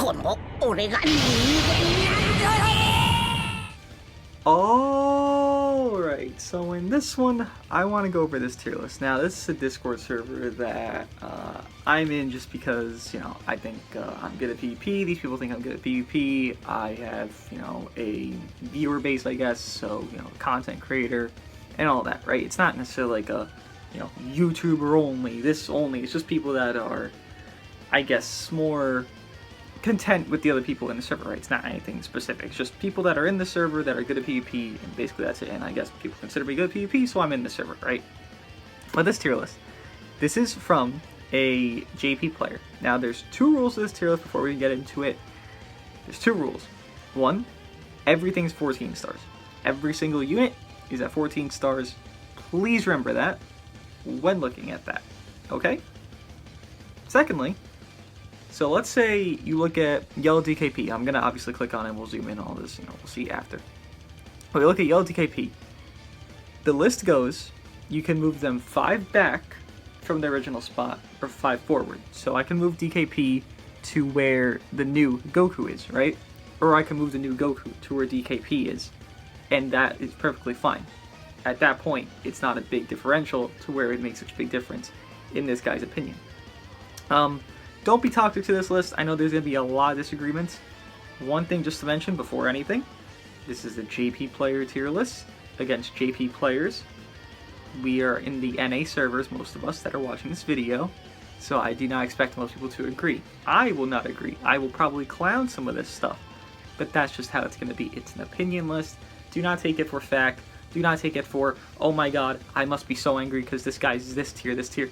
この俺が人間なんだ。 Alright, so in this one, I want to go over this tier list. Now, this is a Discord server that I'm in just because, you know, I think I'm good at PvP. These people think I'm good at PvP. I have, you know, a viewer base, I guess, so, you know, content creator and all that, right? It's not necessarily like a, you know, YouTuber only, this only. It's just people that are, I guess, more content with the other people in the server, right? It's not anything specific. It's just people that are in the server that are good at PvP, and basically that's it. And I guess people consider me good at PvP, so I'm in the server, right? But this tier list, this is from a JP player. Now, there's two rules to this tier list before we get into it. There's two rules. One, everything's 14 stars. Every single unit is at 14 stars. Please remember that when looking at that, okay? Secondly, so let's say you look at yellow DKP. I'm gonna obviously click on it and we'll zoom in on all this, you know, we'll see after. But we look at yellow DKP. The list goes, you can move them 5 back from their original spot or 5 forward. So I can move DKP to where the new Goku is, right? Or I can move the new Goku to where DKP is, and that is perfectly fine. At that point, it's not a big differential to where it makes such a big difference in this guy's opinion. Don't be toxic to this list. I know there's going to be a lot of disagreements. One thing just to mention before anything, this is the JP player tier list against JP players. We are in the NA servers, most of us that are watching this video, so I do not expect most people to agree. I will not agree. I will probably clown some of this stuff, but that's just how it's going to be. It's an opinion list. Do not take it for fact. Do not take it for, oh my god, I must be so angry because this guy's this tier, this tier.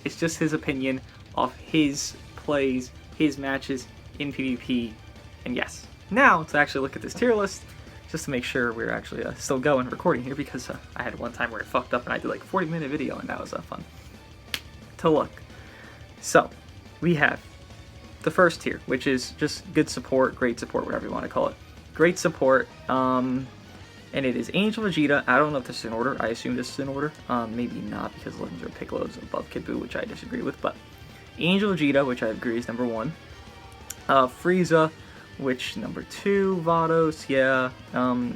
It's just his opinion off his plays, his matches in PvP, and yes. Now, to actually look at this tier list, just to make sure we're actually still going recording here, because I had one time where it fucked up and I did like a 40-minute video, and that was fun to look. So, we have the first tier, which is just good support, great support, whatever you want to call it. Great support, and it is Angel Vegeta. I don't know if this is in order. I assume this is in order. Maybe not, because Legends or Piccolo's above Kid Buu, which I disagree with, but Angel Vegeta, which I agree is number 1. Frieza, which number 2. Vados, yeah.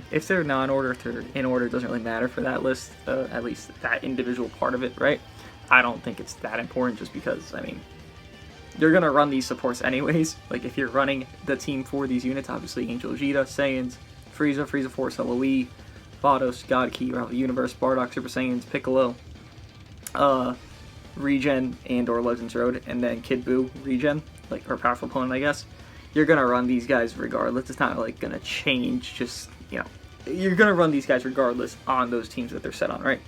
If they're not in order, if they're in order, it doesn't really matter for that list, at least that individual part of it, right? I don't think it's that important just because, I mean, you're going to run these supports anyways. Like, if you're running the team for these units, obviously Angel Vegeta, Saiyans, Frieza, Frieza Force, LOE, Vados, God Key, Rival Universe, Bardock, Super Saiyans, Piccolo, Regen and or Legends Road, and then Kid Buu Regen, like, or Powerful Opponent, I guess. You're gonna run these guys regardless. It's not like gonna change, just, you know, you're gonna run these guys regardless on those teams that they're set on, right?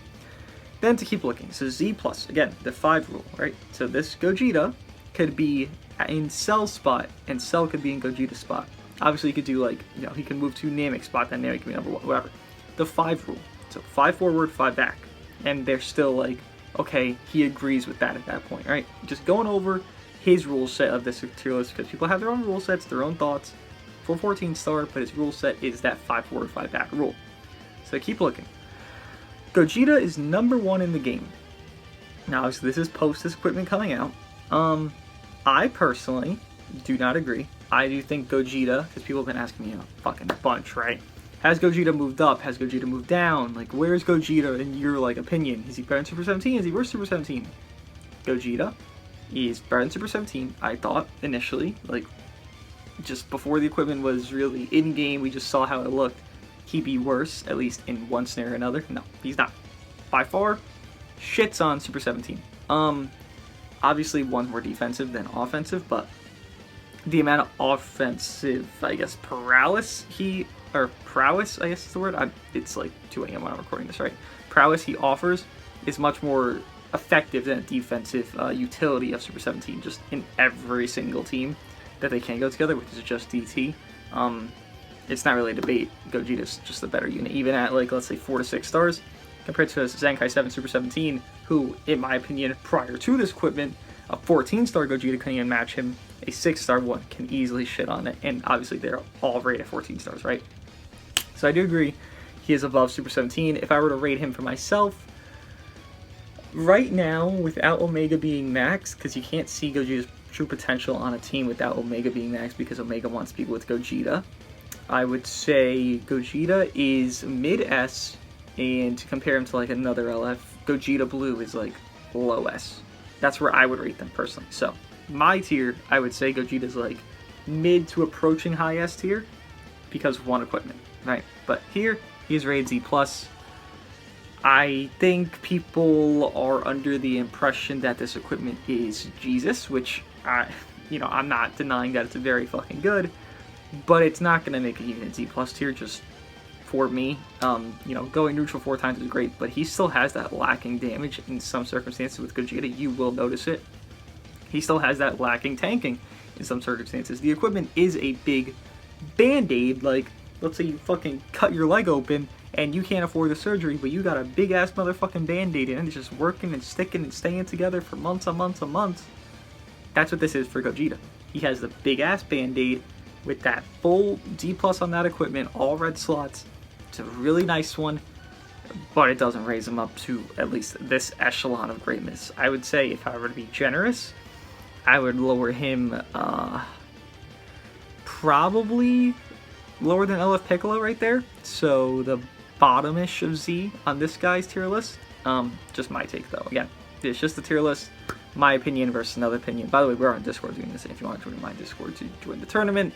Then to keep looking, so Z+, again, the 5 rule, right? So this Gogeta could be in Cell's spot, and Cell could be in Gogeta's spot. Obviously, you could do, like, you know, he can move to Namek's spot, then Namek can be number 1, whatever. The 5 rule, so 5 forward, 5 back, and they're still, like, okay, he agrees with that at that point, right? Just going over his rule set of this tier list, because people have their own rule sets, their own thoughts for 14 star, but his rule set is that 5 forward, 5 back rule. So keep looking. Gogeta is number 1 in the game. Now, obviously, this is post this equipment coming out. I personally do not agree. I do think Gogeta, because people have been asking me a fucking bunch, right? Has Gogeta moved up? Has Gogeta moved down? Like, where's Gogeta in your, like, opinion? Is he better than Super 17? Is he worse Super 17? Gogeta is better than Super 17, I thought, initially. Like, just before the equipment was really in-game, we just saw how it looked. He'd be worse, at least in one scenario or another. No, he's not. By far, shits on Super 17. Obviously, one's more defensive than offensive, but the amount of offensive, I guess, prowess, I guess is the word. It's like 2 AM when I'm recording this, right? Prowess he offers is much more effective than a defensive utility of Super 17, just in every single team that they can go together, which is just DT. It's not really a debate. Gogeta's just a better unit, even at, like, let's say 4 to 6 stars, compared to Zenkai 7 Super 17, who, in my opinion, prior to this equipment, a 14-star Gogeta couldn't even match him. A 6-star one can easily shit on it, and obviously they're all rated 14 stars, right? So I do agree he is above Super 17. If I were to rate him for myself, right now, without Omega being max, because you can't see Gogeta's true potential on a team without Omega being max, because Omega wants to be with Gogeta. I would say Gogeta is mid-S, and to compare him to like another LF, Gogeta Blue is like low S. That's where I would rate them personally. So my tier, I would say Gogeta's like mid to approaching high S tier because of one equipment, right? But here, he's rated Z+. I think people are under the impression that this equipment is Jesus, which I'm not denying that it's very fucking good, but it's not gonna make it even Z+ tier just for me. Going neutral 4 times is great, but he still has that lacking damage in some circumstances with Gogeta. You will notice it. He still has that lacking tanking in some circumstances. The equipment is a big band-aid. Like, let's say you fucking cut your leg open and you can't afford the surgery, but you got a big-ass motherfucking band-aid and it's just working and sticking and staying together for months and months and months. That's what this is for Gogeta. He has the big-ass band-aid with that full D+ on that equipment, all red slots. It's a really nice one, but it doesn't raise him up to at least this echelon of greatness. I would say, if I were to be generous, I would lower him probably lower than LF Piccolo right there. So the bottom-ish of Z on this guy's tier list. Just my take though. Again, it's just the tier list. My opinion versus another opinion. By the way, we're on Discord doing this. If you want to join my Discord to join the tournament,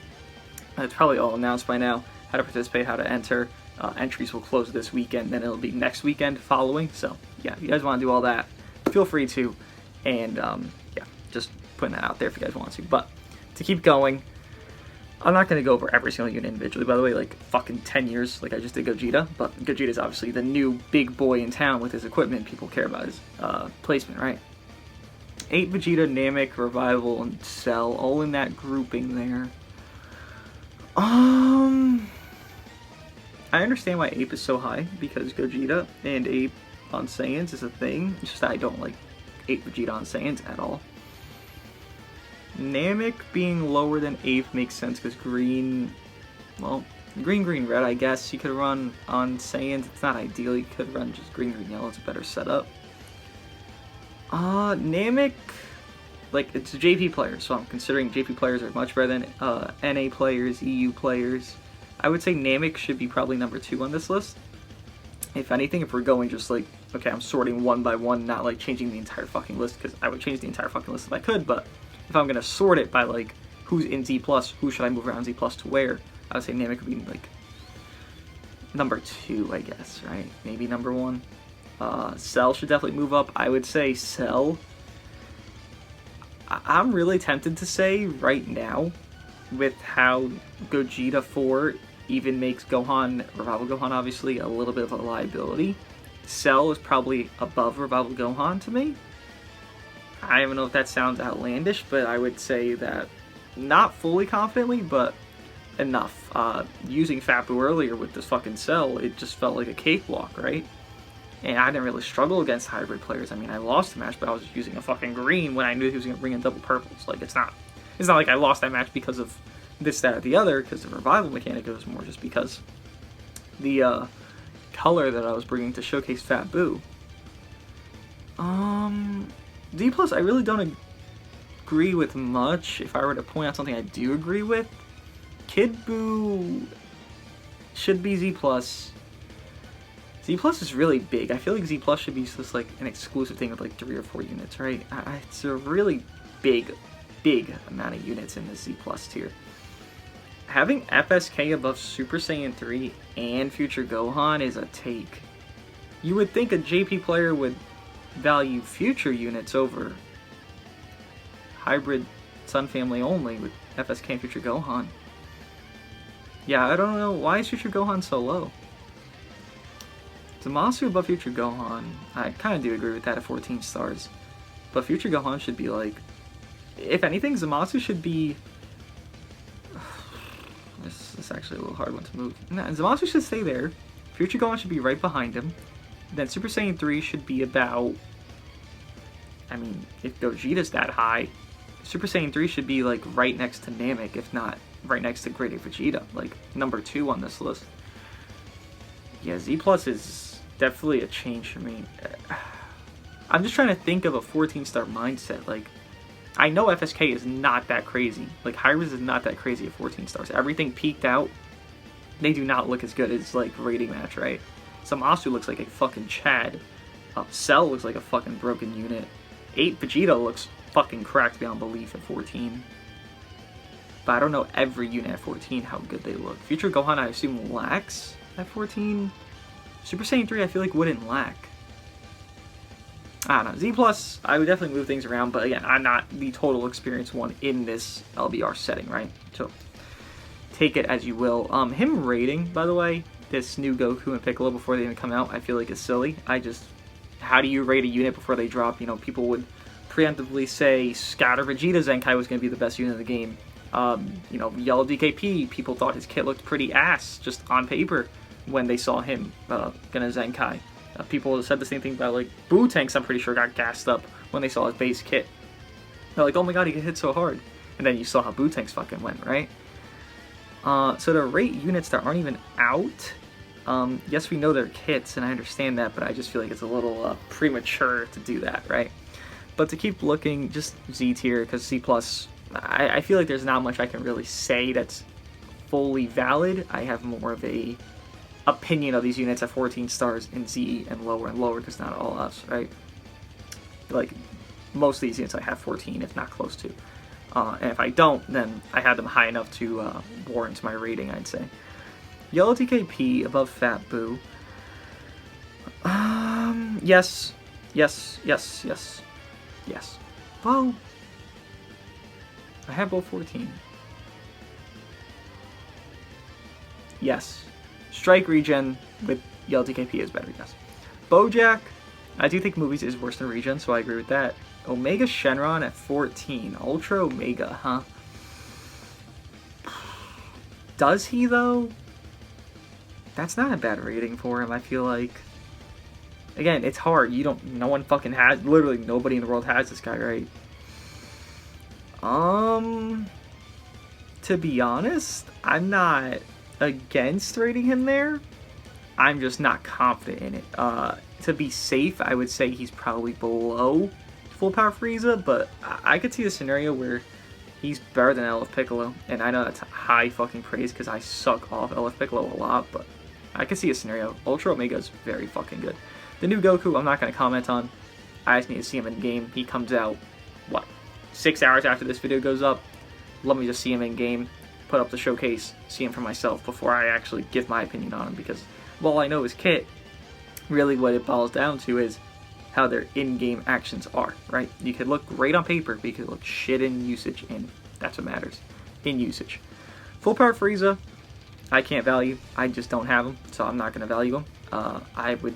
it's probably all announced by now. How to participate, how to enter. Entries will close this weekend, then it'll be next weekend following. So yeah, if you guys want to do all that, feel free to. And yeah, just putting that out there if you guys want to. But to keep going, I'm not going to go over every single unit individually. By the way, like fucking 10 years, like I just did Gogeta. But Gogeta's obviously the new big boy in town with his equipment. People care about his placement, right? 8 Vegeta, Namek, Revival, and Cell, all in that grouping there. I understand why Ape is so high, because Gogeta and Ape on Saiyans is a thing. It's just that I don't like Ape Vegeta on Saiyans at all. Namek being lower than Ape makes sense because green, well, green, red, I guess. You could run on Saiyans. It's not ideal. You could run just green, yellow. It's a better setup. Namek, like, it's a JP player, so I'm considering JP players are much better than NA players, EU players. I would say Namek should be probably number 2 on this list. If anything, if we're going just like, okay, I'm sorting one by one, not like changing the entire fucking list, because I would change the entire fucking list if I could, but if I'm going to sort it by like, who's in Z+, who should I move around Z+ to where, I would say Namek would be like, number 2, I guess, right? Maybe number 1. Cell should definitely move up. I would say Cell, I'm really tempted to say right now, with how Gogeta 4 even makes Gohan, Revival Gohan obviously, a little bit of a liability. Cell is probably above Revival Gohan to me. I don't know if that sounds outlandish, but I would say that, not fully confidently, but enough. Using Fappu earlier with this fucking Cell, it just felt like a cakewalk, right? And I didn't really struggle against hybrid players. I mean, I lost the match, but I was using a fucking green when I knew he was going to bring in double purples. Like, it's not like I lost that match because of this, that, or the other, because the revival mechanic, it was more just because the color that I was bringing to showcase Fat Boo. D+, I really don't agree with much. If I were to point out something I do agree with, Kid Boo should be Z+. Z+ is really big. I feel like Z+ should be just like an exclusive thing with like 3 or 4 units, right? It's a really big amount of units in the Z+ tier. Having FSK above Super Saiyan 3 and Future Gohan is a take. You would think a JP player would value future units over hybrid Sun family only with FSK and Future Gohan. Yeah, I don't know. Why is Future Gohan so low? Zamasu above Future Gohan. I kind of do agree with that at 14 stars. But Future Gohan should be like... If anything, Zamasu should be... This is actually a little hard one to move. Nah, Zamasu should stay there. Future Gohan should be right behind him. Then Super Saiyan 3 should be about... I mean, if Gogeta's that high, Super Saiyan 3 should be like right next to Namek, if not right next to Greater Vegeta. Like, number 2 on this list. Yeah, Z+ is definitely a change for me. I'm just trying to think of a 14-star mindset. Like, I know FSK is not that crazy. Like, Hyrus is not that crazy at 14 stars. Everything peaked out. They do not look as good as, like, rating match, right? Zamasu looks like a fucking Chad. Cell looks like a fucking broken unit. 8 Vegeta looks fucking cracked beyond belief at 14. But I don't know every unit at 14 how good they look. Future Gohan, I assume, lacks at 14. Super Saiyan 3, I feel like, wouldn't lack. I don't know. Z+, I would definitely move things around, but again, I'm not the total experience one in this LBR setting, right? So, take it as you will. Him rating, by the way, this new Goku and Piccolo before they even come out, I feel like is silly. How do you rate a unit before they drop? You know, people would preemptively say Scatter Vegeta Zenkai was going to be the best unit of the game. You know, Yellow DKP, people thought his kit looked pretty ass, just on paper, when they saw him gonna Zenkai. People said the same thing about, like, Boo Tanks, I'm pretty sure, got gassed up when they saw his base kit. They're like, oh my god, he get hit so hard. And then you saw how Boo Tanks fucking went, right? So to rate units that aren't even out, yes, we know they're kits, and I understand that, but I just feel like it's a little premature to do that, right? But to keep looking, just Z tier, because C+, I feel like there's not much I can really say that's fully valid. I have more of a opinion of these units at 14 stars in Z and lower, because not all us, right? Like, most of these units I have 14, if not close to. And if I don't, then I had them high enough to warrant my rating, I'd say. Yellow TKP above Fat Boo. Yes. Well, I have both 14. Yes. Strike Regen with Yellow TKP is better, yes. Bojack, I do think Movies is worse than Regen, so I agree with that. Omega Shenron at 14. Ultra Omega, huh? Does he, though? That's not a bad rating for him, I feel like. Again, it's hard. No one fucking has, literally nobody in the world has this guy, right? To be honest, I'm not against rating him there. I'm just not confident in it. To be safe, I would say he's probably below Full Power Frieza, but I could see a scenario where he's better than LF Piccolo, and I know that's high fucking praise because I suck off LF Piccolo a lot, but I could see a scenario. Ultra Omega is very fucking good. The new Goku, I'm not going to comment on. I just need to see him in game. He comes out, what, 6 hours after this video goes up? Let me just see him in game, put up the showcase, see him for myself before I actually give my opinion on him, because all I know is kit. Really what it boils down to is how their in-game actions are, right? You could look great on paper, but you could look shit in usage, and that's what matters. In usage. Full Power Frieza, I can't value. I just don't have him, so I'm not going to value him. I would,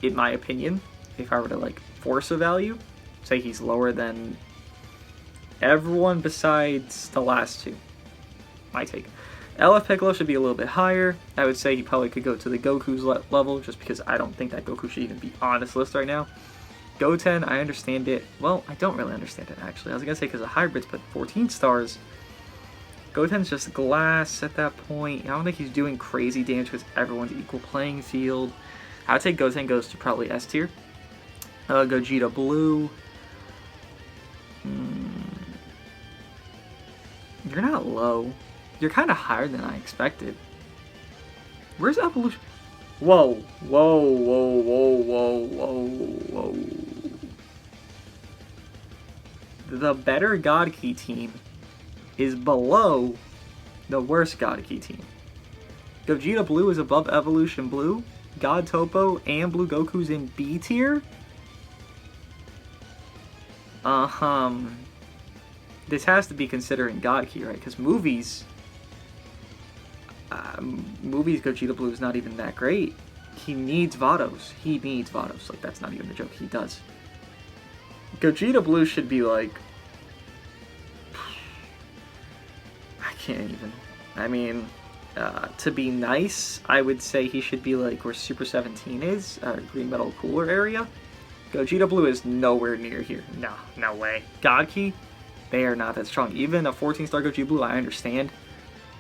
in my opinion, if I were to, like, force a value, say he's lower than everyone besides the last two. My take. LF Piccolo should be a little bit higher. I would say he probably could go to the Goku's level, just because I don't think that Goku should even be on this list right now. Goten, I understand it. Well, I don't really understand it, actually. I was going to say because of hybrids, but 14 stars. Goten's just glass at that point. I don't think he's doing crazy damage because everyone's equal playing field. I would say Goten goes to probably S tier. Gogeta Blue. You're not low. You're kind of higher than I expected. Where's Evolution? Whoa. The better God Key team is below the worst God Key team. Gogeta Blue is above Evolution Blue. God Topo and Blue Goku's in B tier. This has to be considering God Key, right? Because movies Gogeta Blue is not even that great. He needs Vados. Like, that's not even a joke. He does. Gogeta Blue should be like, I can't even. I mean, to be nice, I would say he should be like where Super 17 is, Green Metal Cooler area. Gogeta Blue is nowhere near here. No way. God Key, they are not that strong. Even a 14-star Gogeta Blue, I understand.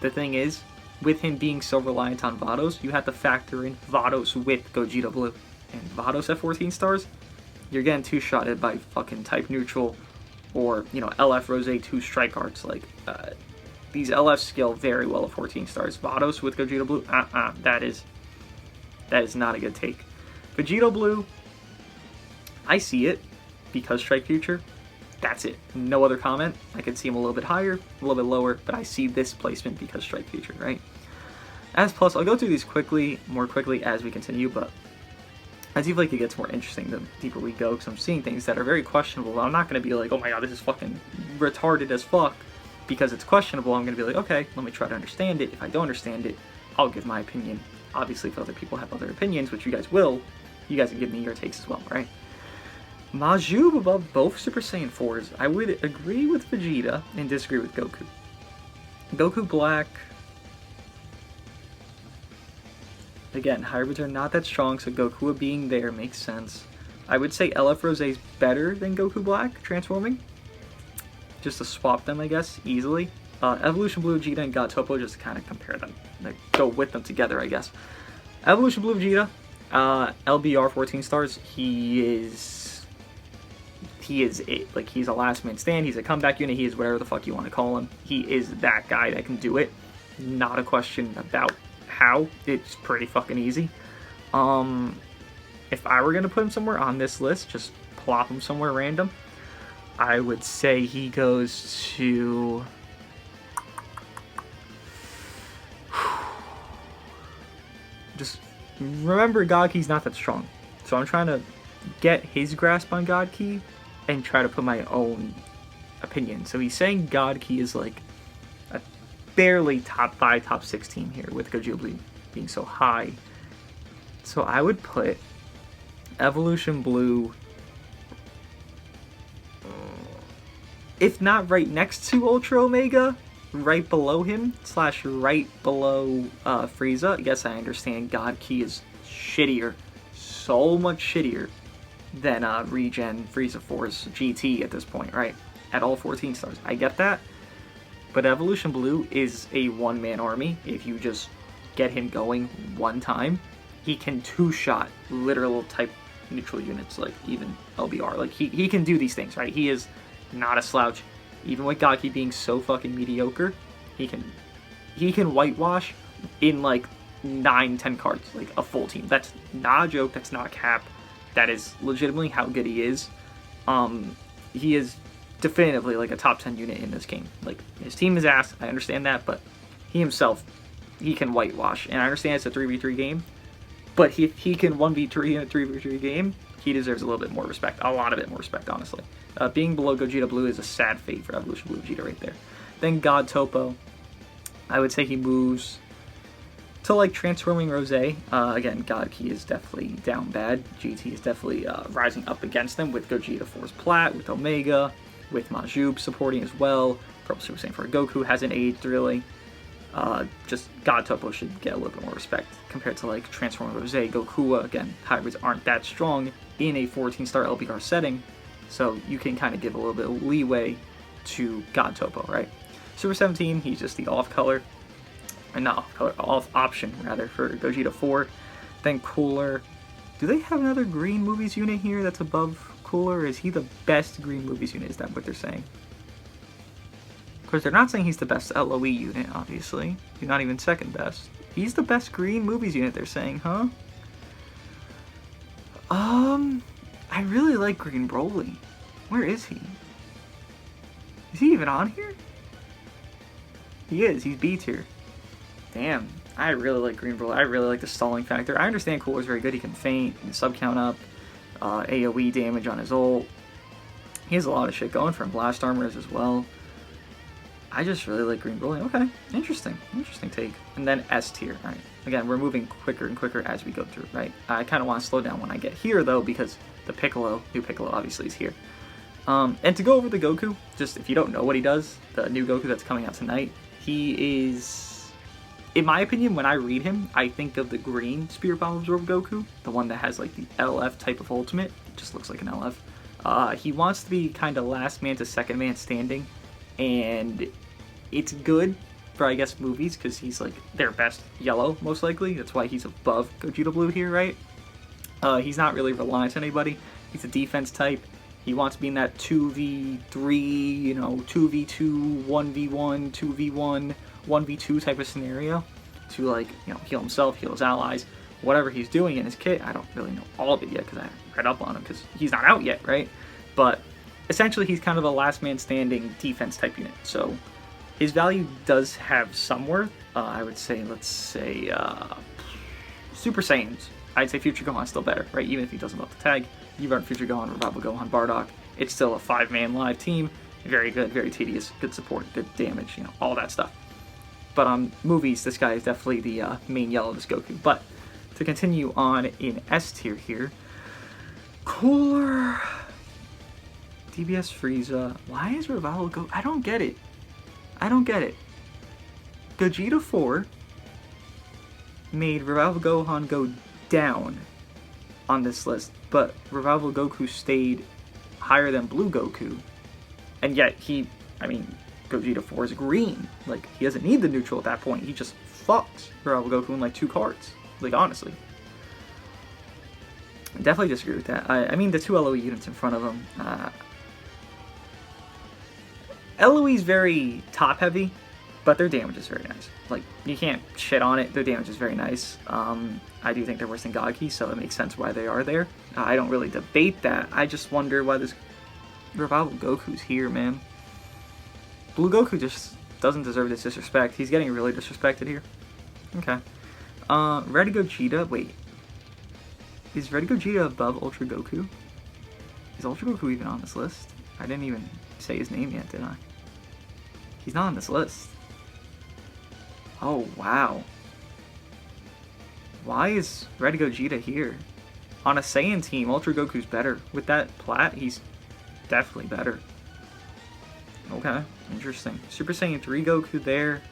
The thing is, with him being so reliant on Vados, you have to factor in Vados with Gogeta Blue. And Vados at 14 stars, you're getting two-shotted by fucking type neutral or, you know, LF Rose 2 strike arts. Like, these LFs scale very well at 14 stars. Vados with Gogeta Blue, that is not a good take. Vegeta Blue, I see it because Strike Future. That's it. No other comment. I could see him a little bit higher, a little bit lower, but I see this placement because Strike Future, right? S plus, I'll go through these more quickly as we continue, but I do feel like it gets more interesting the deeper we go, because I'm seeing things that are very questionable. I'm not going to be like, oh my god, this is fucking retarded as fuck, because it's questionable. I'm going to be like, okay, let me try to understand it. If I don't understand it, I'll give my opinion. Obviously, if other people have other opinions, which you guys will, you guys can give me your takes as well, right? Majub above both Super Saiyan 4s. I would agree with Vegeta and disagree with Goku. Goku Black... Again, hybrids are not that strong, so Goku being there makes sense. I would say LF Rose is better than Goku Black transforming. Just to swap them, I guess, easily. Evolution Blue Vegeta and God Topo, just to kind of compare them. Like, go with them together, I guess. Evolution Blue Vegeta, LBR 14 stars. He is it. Like, he's a last man stand. He's a comeback unit. He is whatever the fuck you want to call him. He is that guy that can do it. Not a question about how. It's pretty fucking easy. If I were gonna put him somewhere on this list, just plop him somewhere random, I would say he goes to... Just remember, God Key's not that strong, so I'm trying to get his grasp on God Key and try to put my own opinion. So he's saying God Key is like a barely top 5, top 6 team here, with Gogeta Blue being so high. So I would put Evolution Blue, if not right next to Ultra Omega, right below him, / right below Frieza. Yes, I understand God Key is shittier, so much shittier than Regen Frieza Force GT at this point, right? At all 14 stars. I get that. But Evolution Blue is a one-man army. If you just get him going one time, he can two-shot literal type neutral units, like even LBR. Like, he can do these things, right? He is not a slouch. Even with Gaki being so fucking mediocre, he can whitewash in like 9-10 cards, like a full team. That's not a joke, that's not a cap. That is legitimately how good he is. He is definitively like a top 10 unit in this game. Like, his team is ass, I understand that, but he himself, he can whitewash. And I understand it's a 3v3 game, but if he can 1v3 in a 3v3 game, he deserves a little bit more respect. A lot of it more respect, honestly. Being below Gogeta Blue is a sad fate for Evolution Blue Vegeta right there. Then God Topo, I would say he moves to like Transforming Rose. Again, God Key is definitely down bad. GT is definitely rising up against them with Gogeta Force Plat, with Omega, with Majub supporting as well. Purple Super Saiyan for Goku hasn't aged really. Just God Topo should get a little bit more respect compared to like Transforming Rose. Goku, again, hybrids aren't that strong in a 14-star LBR setting, so you can kind of give a little bit of leeway to God Topo, right? Super 17, he's just the off color, or not off color, off option rather, for Gogeta 4. Then Cooler. Do they have another green movies unit here that's above Cooler? Is he the best green movies unit? Is that what they're saying? Of course, they're not saying he's the best LOE unit, obviously. He's not even second best. He's the best green movies unit, they're saying, huh? I really like Green Broly. Where is he? Is he even on here? He is. He's B tier. Damn. I really like Green Broly. I really like the stalling factor. I understand Cooler's very good. He can feint, he can sub count up, AoE damage on his ult. He has a lot of shit going for him. Blast armors as well. I just really like Green Broly. Okay, interesting. Interesting take. And then S tier. Alright. Again, we're moving quicker and quicker as we go through, right? I kind of want to slow down when I get here, though, because the Piccolo, new Piccolo, obviously, is here. And to go over the Goku, just if you don't know what he does, the new Goku that's coming out tonight, he is, in my opinion, when I read him, I think of the green Spirit Bomb Absorb Goku, the one that has like the LF type of ultimate. It just looks like an LF. He wants to be kind of last man to second man standing, and it's good for, I guess, movies, because he's like their best yellow, most likely. That's why he's above Gogeta Blue here, right? He's not really reliant on anybody. He's a defense type. He wants to be in that 2v3, you know, 2v2, 1v1, 2v1, 1v2 type of scenario to, like, you know, heal himself, heal his allies, whatever he's doing in his kit. I don't really know all of it yet because I haven't read up on him because he's not out yet, right? But essentially he's kind of a last man standing defense type unit. So his value does have some worth. I would say, let's say, Super Saiyans. I'd say Future Gohan's still better, right? Even if he doesn't love the tag. You run Future Gohan, Revival Gohan, Bardock. It's still a 5-man live team. Very good, very tedious, good support, good damage, you know, all that stuff. But on movies, this guy is definitely the main yellowest Goku. But to continue on in S tier here, Cooler, DBS Frieza. Why is Revival Go? I don't get it. I don't get it. Gogeta 4 made Revival Gohan go down on this list, but Revival Goku stayed higher than Blue Goku, and yet Gogeta 4 is green. Like, he doesn't need the neutral at that point. He just fucks Revival Goku in like 2 cards. Like, honestly. I definitely disagree with that. I mean, the 2 LOE units in front of him. LOE's very top heavy, but their damage is very nice. Like, you can't shit on it. Their damage is very nice. I do think they're worse than Godki, so it makes sense why they are there. I don't really debate that. I just wonder why this Revival Goku's here, man. Blue Goku just doesn't deserve this disrespect. He's getting really disrespected here. Okay. Red Gogeta, wait. Is Red Gogeta above Ultra Goku? Is Ultra Goku even on this list? I didn't even say his name yet, did I? He's not on this list. Oh, wow. Why is Red Gogeta here? On a Saiyan team, Ultra Goku's better. With that plat, he's definitely better. Okay, interesting. Super Saiyan 3 Goku there.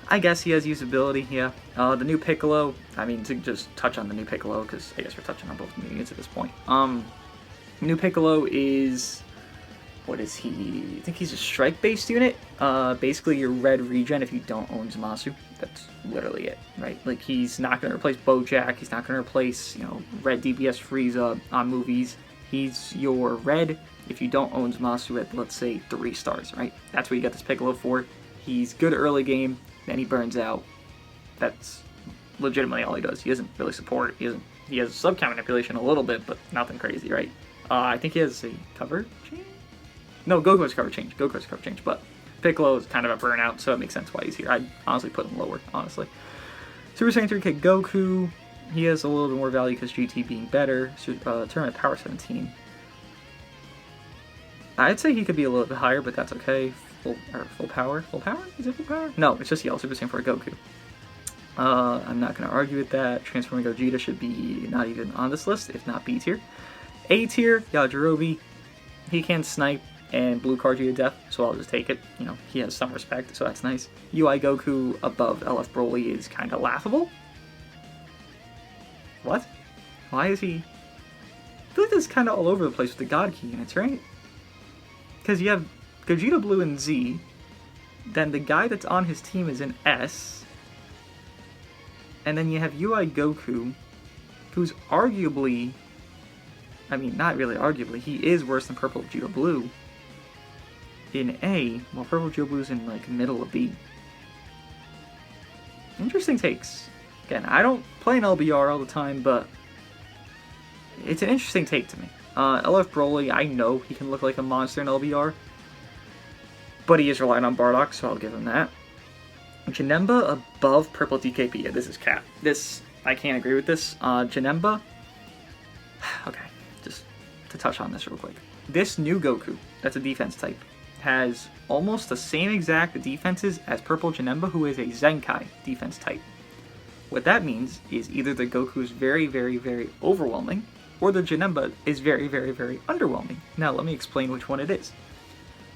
I guess he has usability, yeah. The new Piccolo, I mean, to just touch on the new Piccolo, because I guess we're touching on both new units at this point. New Piccolo is, what is he? I think he's a strike-based unit. Basically your red regen if you don't own Zamasu. That's literally it, right? Like, he's not going to replace Bojack. He's not going to replace, you know, red DBS Frieza on movies. He's your red if you don't own Zamasu at, let's say, 3 stars, right? That's what you get this Piccolo for. He's good early game, then he burns out. That's legitimately all he does. He doesn't really support. He has sub-count manipulation a little bit, but nothing crazy, right? I think he has a cover change? No, Goku's cover change. Goku's cover change, but Piccolo is kind of a burnout, so it makes sense why he's here. I'd honestly put him lower, honestly. Super Saiyan 3K Goku, he has a little bit more value because GT being better. Tournament Power 17. I'd say he could be a little bit higher, but that's okay. Full power? Full power? Is it full power? No, it's just yellow Super Saiyan for Goku. I'm not going to argue with that. Transforming Gogeta should be not even on this list, if not B tier. A tier, Yajirobe. He can snipe and blue card you to death, so I'll just take it. You know, he has some respect, so that's nice. UI Goku above LF Broly is kind of laughable. What? Why is he... I feel like this is kind of all over the place with the God Key units, right? Because you have Gogeta Blue in Z, then the guy that's on his team is in S, and then you have UI Goku, who's arguably... I mean, not really arguably, he is worse than Purple Vegeta Blue in A, while Purple Vegeta Blue's in, like, middle of B. Interesting takes. Again, I don't play an LBR all the time, but it's an interesting take to me. LF Broly, I know he can look like a monster in LBR, but he is relying on Bardock, so I'll give him that. Janemba above Purple DKP. Yeah, this is cap. This, I can't agree with this. Janemba, okay, just to touch on this real quick. This new Goku, that's a defense type, has almost the same exact defenses as Purple Janemba, who is a Zenkai defense type. What that means is either the Goku is very, very, very overwhelming, or the Janemba is very, very, very underwhelming. Now, let me explain which one it is.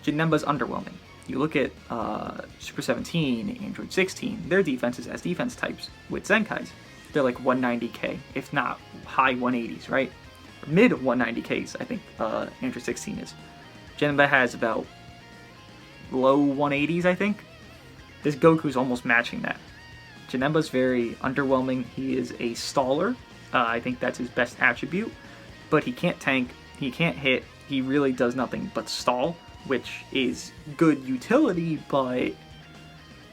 Janemba's underwhelming. You look at Super 17, Android 16, their defenses as defense types with Zenkais. They're like 190k, if not high 180s, right? Mid 190ks, I think Android 16 is. Janemba has about low 180s, I think. This Goku's almost matching that. Janemba's very underwhelming. He is a staller. I think that's his best attribute, but he can't tank. He can't hit. He really does nothing but stall, which is good utility, but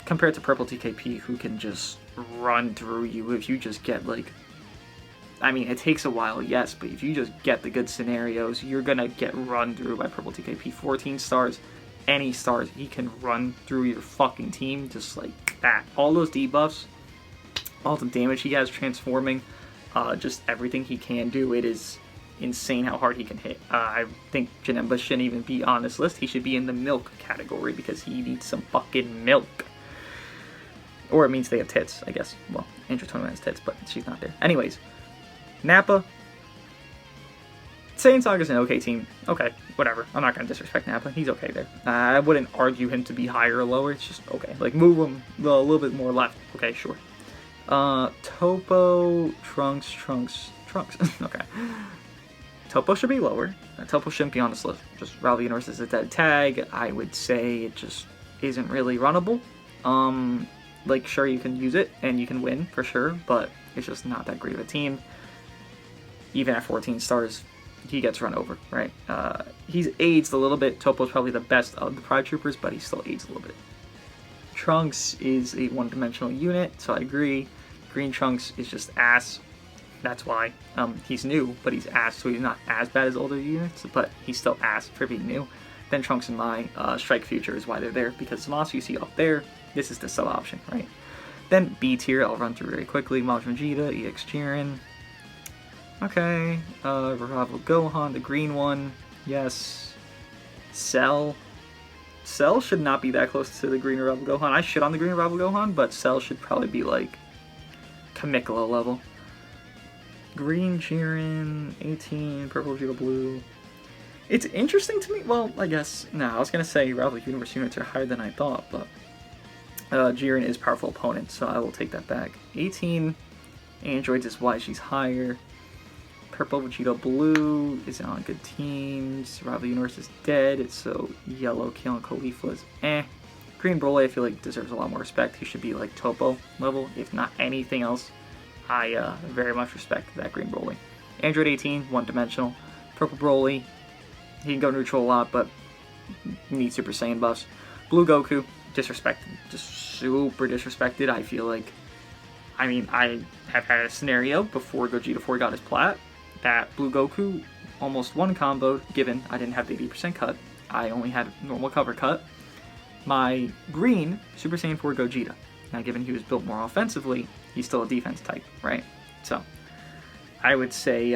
compared to Purple TKP, who can just run through you if you just get, like... I mean, it takes a while, yes, but if you just get the good scenarios, you're gonna get run through by Purple TKP. 14 stars, any stars, he can run through your fucking team just like that. All those debuffs, all the damage he has transforming, just everything he can do, it is insane how hard he can hit. I think Janemba shouldn't even be on this list. He should be in the milk category because he needs some fucking milk. Or it means they have tits, I guess. Well, Andrew 21 has tits, but she's not there. Anyways, Nappa. Saiyan Saga's an okay team. Okay, whatever. I'm not going to disrespect Nappa. He's okay there. I wouldn't argue him to be higher or lower. It's just okay. Like, move him a little bit more left. Okay, sure. Topo, Trunks. Okay. Topo should be lower. Topo shouldn't be on this list. Just Ralph Universe is a dead tag. I would say it just isn't really runnable. Like, sure, you can use it, and you can win, for sure, but it's just not that great of a team. Even at 14 stars, he gets run over, right? He's aged a little bit. Topo's probably the best of the Pride Troopers, but he still aged a little bit. Trunks is a one-dimensional unit, so I agree. Green Trunks is just ass. That's why. He's new, but he's ass, so he's not as bad as older units, but he's still ass for being new. Then Trunks and Mai, Strike Future is why they're there, because the monster you see up there, this is the sub option, right? Then B tier, I'll run through very quickly. Majin Vegeta, EX Jiren. Okay, Revival Gohan, the green one, yes. Cell. Cell should not be that close to the green Revival Gohan. I shit on the green Revival Gohan, but Cell should probably be like Kamikula level. Green Jiren, 18, Purple Vegeta Blue. It's interesting to me, well, I guess, I was going to say Revival Universe units are higher than I thought, but Jiren is powerful opponent, so I will take that back. 18, Androids is why she's higher. Purple Vegeta Blue is on good teams. Rival Universe is dead, so Yellow Kale and Khalifa is eh. Green Broly I feel like deserves a lot more respect. He should be like Topo level, if not anything else. I very much respect that Green Broly. Android 18, one-dimensional. Purple Broly, he can go neutral a lot, but needs Super Saiyan buffs. Blue Goku, disrespected. Just super disrespected, I feel like. I mean, I have had a scenario before Gogeta 4 got his plat that Blue Goku almost one combo, given I didn't have the 80% cut. I only had normal cover cut. My green Super Saiyan 4 Gogeta. Now, given he was built more offensively, he's still a defense type, right? So, I would say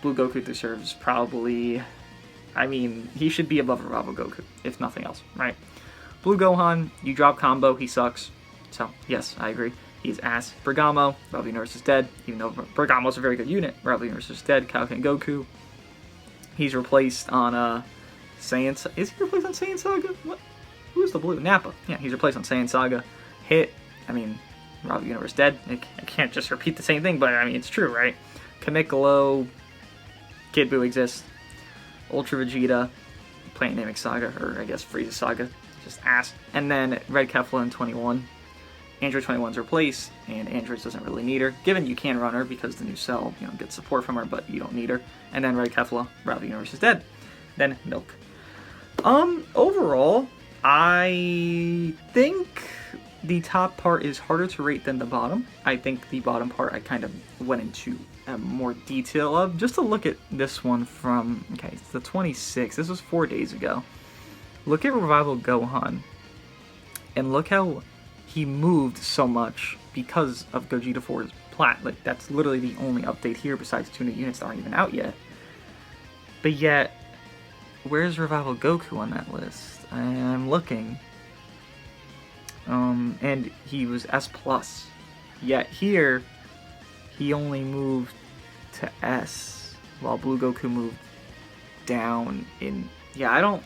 Blue Goku deserves probably... I mean, he should be above Revival Goku, if nothing else, right? Blue Gohan, you drop combo, he sucks. So, yes, I agree. He's ass. Bergamo, Revival Universe is dead. Even though Bergamo's a very good unit, Revival Universe is dead. Kaioken Goku. He's replaced on Saiyan... Is he replaced on Saiyan Saga? What? Who's the blue? Nappa. Yeah, he's replaced on Saiyan Saga. Hit. I mean, Revival Universe dead. I can't just repeat the same thing, but I mean, it's true, right? Kamikula, Kid Buu exists. Ultra Vegeta, Planet Namek Saga, or I guess Frieza Saga, just ass. And then Red Kefla in 21. Android 21's replaced, and Android doesn't really need her. Given you can run her because the new cell, gets support from her, but you don't need her. And then Red Kefla, Revival Universe is dead. Then Milk. Overall, I think the top part is harder to rate than the bottom. I think the bottom part I kind of went into more detail of. Just to look at this one from, okay, it's the 26th. This was 4 days ago. Look at Revival Gohan. And look how he moved so much because of Gogeta 4's plat. Like, that's literally the only update here besides 2 new units that aren't even out yet. But yet, where's Revival Goku on that list? I'm looking. And he was S+. Yet here, he only moved to S, while Blue Goku moved down in... Yeah,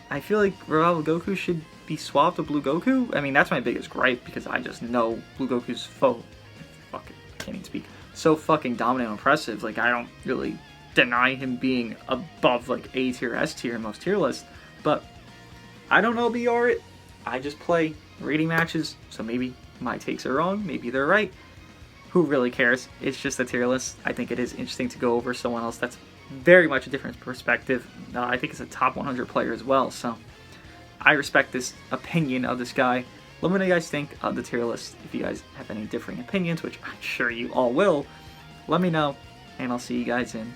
I feel like Revival Goku should be swapped with Blue Goku. I mean, that's my biggest gripe, because I just know Blue Goku's fucking, I can't even speak, so fucking dominant and impressive. Like, I don't really deny him being above, like, A tier, S tier in most tier lists, but I don't know BR it. I just play rating matches, so maybe my takes are wrong, maybe they're right. Who really cares? It's just a tier list. I think it is interesting to go over someone else that's very much a different perspective. I think it's a top 100 player as well, so I respect this opinion of this guy. Let me know what you guys think of the tier list. If you guys have any differing opinions, which I'm sure you all will, let me know, and I'll see you guys in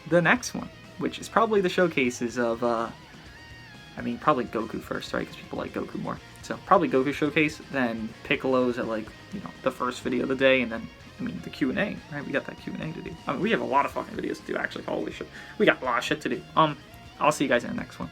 the next one, which is probably the showcases of, probably Goku first, right? Because people like Goku more. So probably Goku showcase, then Piccolo's at the first video of the day, and then the Q&A, right? We got that Q&A to do. We have a lot of fucking videos to do, actually. Holy shit. We got a lot of shit to do. I'll see you guys in the next one.